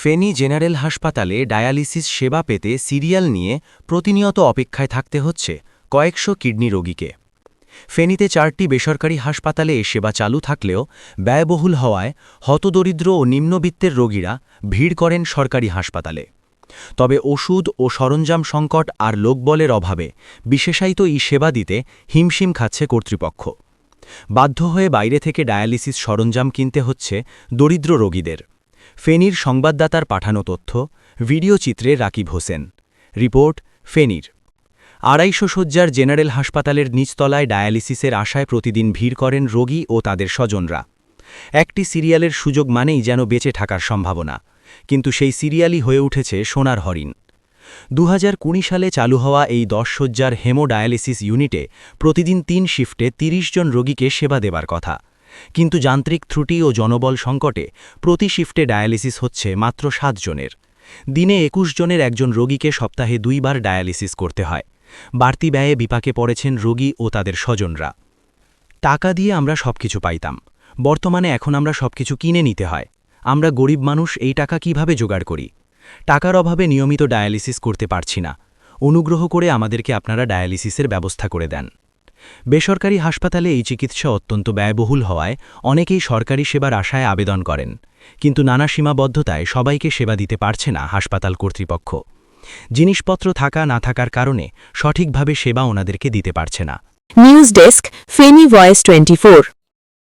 Feni general হাসপাতালে dialysis সেবা পেতে সিরিয়াল নিয়ে প্রতিনিয়ত অপেক্ষায় থাকতে হচ্ছে কয়েকশো কিডনি রোগীকে। ফেনীতে 4টি বেসরকারি হাসপাতালে এ সেবা চালু থাকলেও ব্যয়বহুল হওয়ায় হতদরিদ্র ও নিম্নবিত্তের রোগীরা ভিড় করেন সরকারি হাসপাতালে। তবে ওষুধ ও সরঞ্জাম সংকট আর লোকবলের অভাবে বিশেষায়িত এই সেবা দিতে হিমশিম খাচ্ছে কর্তৃপক্ষ। বাধ্য হয়ে বাইরে থেকে ডায়ালিসিস সরঞ্জাম কিনতে হচ্ছে দরিদ্র রোগীদের। ফেনীর সংবাদদাতার পাঠানো তথ্য, ভিডিও চিত্রে রাকিব হোসেন। রিপোর্ট ফেনীর। 250 শয্যার জেনারেল হাসপাতালের নিচতলায় ডায়ালিসিসের আশায় প্রতিদিন ভিড় করেন রোগী ও তাদের স্বজনরা। একটি সিরিয়ালের সুযোগ মানেই যেন বেঁচে থাকার সম্ভাবনা, কিন্তু সেই সিরিয়ালই হয়ে উঠেছে সোনার হরিণ। 2019 সালে চালু হওয়া এই 10 শয্যার হেমোডায়ালিসিস ইউনিটে প্রতিদিন 3 শিফটে 30 জন রোগীকে সেবা দেবার কথা, কিন্তু যান্ত্রিক ত্রুটি ও জনবল সংকটে প্রতি শিফটে ডায়ালিসিস হচ্ছে মাত্র 7 জনের। দিনে 21 জনের একজন রোগীকে সপ্তাহে 2 বার ডায়ালিসিস করতে হয়। বাড়তি ব্যয়ে বিপাকে পড়েছেন রোগী ও তাদের স্বজনরা। টাকা দিয়ে আমরা সবকিছু পাইতাম, বর্তমানে এখন আমরা সবকিছু কিনে নিতে হয়। আমরা গরিব মানুষ, এই টাকা কিভাবে জোগাড় করি? টাকার অভাবে নিয়মিত ডায়ালিসিস করতে পারছি না। অনুগ্রহ করে আমাদেরকে আপনারা ডায়ালিসিসের ব্যবস্থা করে দেন। বেসরকারি হাসপাতালে এই চিকিৎসা অত্যন্ত ব্যয়বহুল হওয়ায় অনেকেই সরকারি সেবার আশায় আবেদন করেন, কিন্তু নানা সীমাবদ্ধতায় সবাইকে সেবা দিতে পারছে না হাসপাতাল কর্তৃপক্ষ। জিনিসপত্র থাকা না থাকার কারণে সঠিকভাবে সেবা ওনাদেরকে দিতে পারছে না। News desk, Feni voice 24।